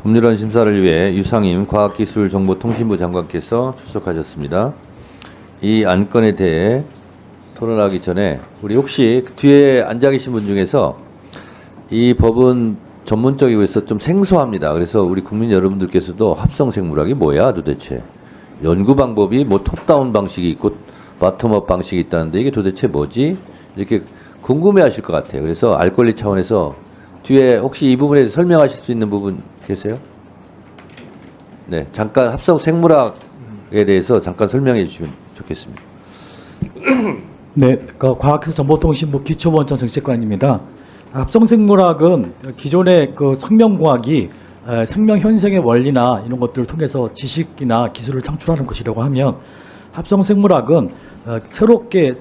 법률안 심사를 위해 유상임 과학기술정보통신부 장관께서 출석하셨습니다. 이 안건에 대해 토론하기 전에 우리 혹시 뒤에 앉아 계신 분 중에서 이 법은 전문적이고 해서 좀 생소합니다. 그래서 우리 국민 여러분들께서도 합성생물학이 뭐야 도대체, 연구 방법이 뭐 톱다운 방식이 있고 바텀업 방식이 있다는데 이게 도대체 뭐지? 이렇게 궁금해하실 것 같아요. 그래서 알 권리 차원에서 뒤에 혹시 이 부분에 대해서 설명하실 수 있는 부분 계세요? 네, 잠깐 합성생물학에 대해서 잠깐 설명해 주시면 좋겠습니다. 네, 과학기술정보통신부 기초원천정책관입니다. 합성생물학은 기존의 생명과학이 생명 현생의 원리나 이런 것들을 통해서 지식이나 기술을 창출하는 것이라고 하면, 합성생물학은 새롭게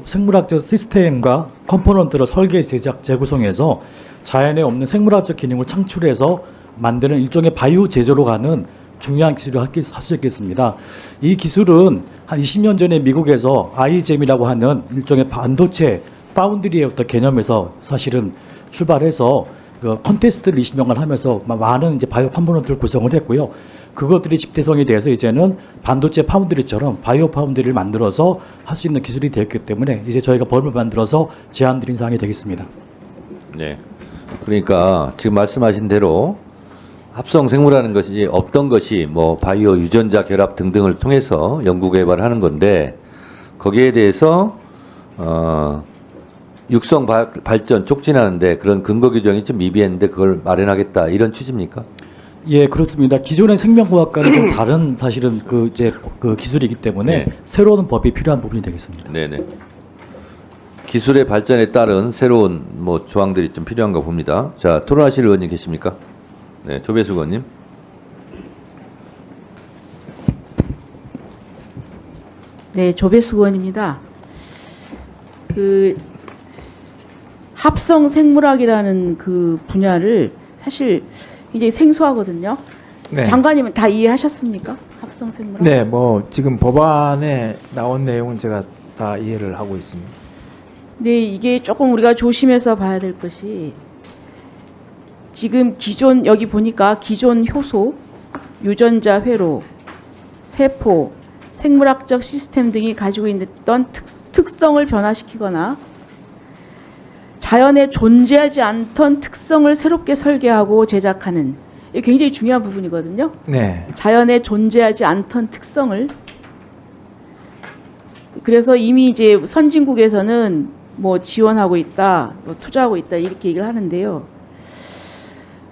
생물학적 시스템과 컴포넌트를 설계, 제작, 재구성해서 자연에 없는 생물학적 기능을 창출해서 만드는 일종의 바이오 제조로 가는 중요한 기술을 할 수 있겠습니다. 이 기술은 한 20년 전에 미국에서 IGM이라고 하는 일종의 반도체 파운드리의 어떤 개념에서 사실은 출발해서 그 컨테스트를 20년간 하면서 많은 이제 바이오 컴포넌트를 구성을 했고요. 그것들이 집대성이 돼서 이제는 반도체 파운드리처럼 바이오 파운드리를 만들어서 할 수 있는 기술이 되었기 때문에 이제 저희가 법을 만들어서 제안드린 사항이 되겠습니다. 네. 그러니까 지금 말씀하신 대로 합성생물하는 것이 없던 것이 뭐 바이오 유전자 결합 등등을 통해서 연구 개발하는 건데, 거기에 대해서 육성 발전 촉진하는데 그런 근거 규정이 좀 미비했는데 그걸 마련하겠다, 이런 취지입니까? 예, 그렇습니다. 기존의 생명과학과는 좀 다른 사실은 그 기술이기 때문에 네. 새로운 법이 필요한 부분이 되겠습니다. 네네. 기술의 발전에 따른 새로운 뭐 조항들이 좀 필요한가 봅니다. 자, 토론하실 의원님 계십니까? 네, 조배수 의원님. 네, 조배수 의원입니다. 그 합성 생물학이라는 그 분야를 사실 굉장히 생소하거든요. 네. 장관님은 다 이해하셨습니까? 합성 생물학? 네, 뭐 지금 법안에 나온 내용은 제가 다 이해를 하고 있습니다. 네, 이게 조금 우리가 조심해서 봐야 될 것이, 지금 기존 여기 보니까 기존 효소, 유전자 회로, 세포, 생물학적 시스템 등이 가지고 있던 특성을 변화시키거나 자연에 존재하지 않던 특성을 새롭게 설계하고 제작하는, 이게 굉장히 중요한 부분이거든요. 네, 자연에 존재하지 않던 특성을. 그래서 이미 이제 선진국에서는 뭐 지원하고 있다, 뭐 투자하고 있다, 이렇게 얘기를 하는데요.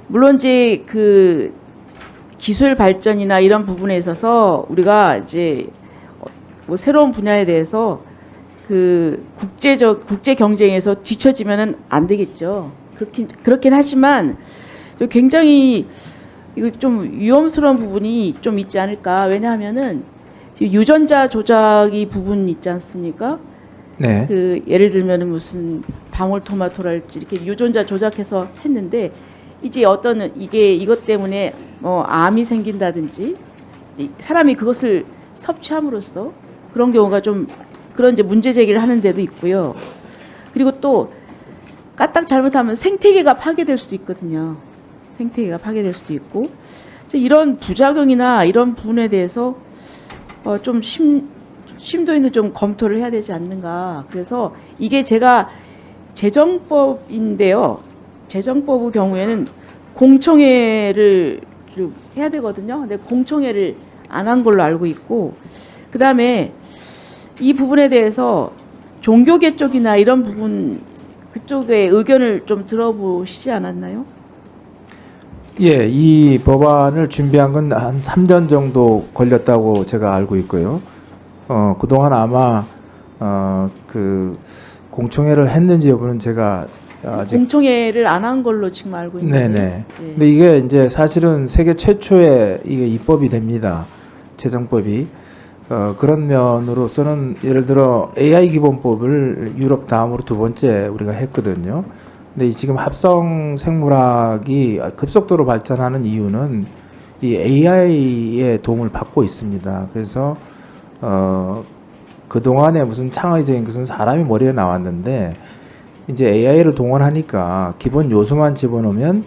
물론 이제 그 기술 발전이나 이런 부분에 있어서 우리가 이제 뭐 새로운 분야에 대해서 그 국제 경쟁에서 뒤처지면은 안 되겠죠. 그렇긴 하지만 굉장히 이거 좀 위험스러운 부분이 좀 있지 않을까. 왜냐하면은 유전자 조작이 부분 있지 않습니까? 네, 그 예를 들면은 무슨 방울토마토랄지 이렇게 유전자 조작해서 했는데, 이제 어떤 이것 때문에 뭐 암이 생긴다든지 사람이 그것을 섭취함으로써 그런 경우가 좀, 그런 이제 문제 제기를 하는 데도 있고요. 그리고 또 까딱 잘못하면 생태계가 파괴될 수도 있거든요. 생태계가 파괴될 수도 있고, 이런 부작용이나 이런 부분에 대해서 좀 심도 있는 좀 검토를 해야 되지 않는가. 그래서 이게 제가 재정법인데요. 재정법의 경우에는 공청회를 해야 되거든요. 근데 공청회를 안 한 걸로 알고 있고, 그 다음에 이 부분에 대해서 종교계 쪽이나 이런 부분 그쪽의 의견을 좀 들어보시지 않았나요? 예, 이 법안을 준비한 건 한 3년 정도 걸렸다고 제가 알고 있고요. 그동안 아마 그 공청회를 했는지 여부는 제가 아직 공청회를 안 한 걸로 지금 알고 있는데. 네네. 네. 근데 이게 이제 사실은 세계 최초의 이게 입법이 됩니다. 재정법이. 그런 면으로서는 예를 들어 AI 기본법을 유럽 다음으로 두 번째 우리가 했거든요. 근데 이 지금 합성 생물학이 급속도로 발전하는 이유는 이 AI의 도움을 받고 있습니다. 그래서 그동안에 무슨 창의적인 것은 사람이 머리에 나왔는데 이제 AI를 동원하니까 기본 요소만 집어넣으면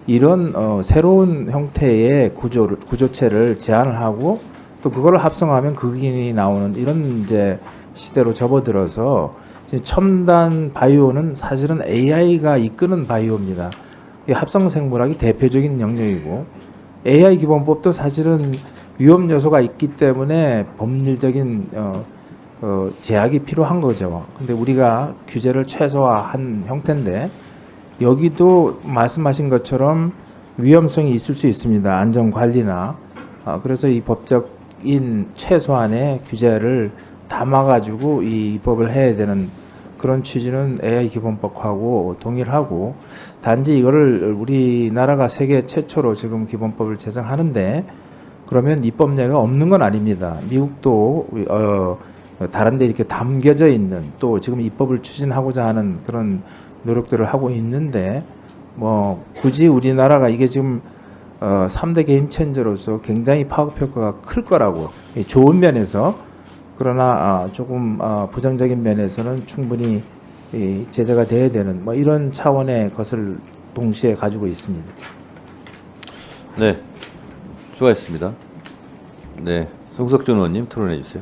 이런 새로운 형태의 구조체를 제안을 하고 또 그걸 합성하면 극인이 나오는 이런 이제 시대로 접어들어서 이제 첨단 바이오는 사실은 AI가 이끄는 바이오입니다. 이 합성생물학이 대표적인 영역이고 AI 기본법도 사실은 위험 요소가 있기 때문에 법률적인 제약이 필요한 거죠. 근데 우리가 규제를 최소화한 형태인데 여기도 말씀하신 것처럼 위험성이 있을 수 있습니다. 안전 관리나 그래서 이 법적인 최소한의 규제를 담아가지고 이 입법을 해야 되는 그런 취지는 AI 기본법하고 동일하고 단지 이거를 우리나라가 세계 최초로 지금 기본법을 제정하는데 그러면 입법례가 없는 건 아닙니다. 미국도 다른 데 이렇게 담겨져 있는 또 지금 입법을 추진하고자 하는 그런 노력들을 하고 있는데 뭐 굳이 우리나라가 이게 지금 3대 게임 체인저로서 굉장히 파급 효과가 클 거라고 좋은 면에서 그러나 조금 부정적인 면에서는 충분히 제재가 돼야 되는 뭐 이런 차원의 것을 동시에 가지고 있습니다. 네, 수고하셨습니다. 네, 송석준 의원님 토론해 주세요.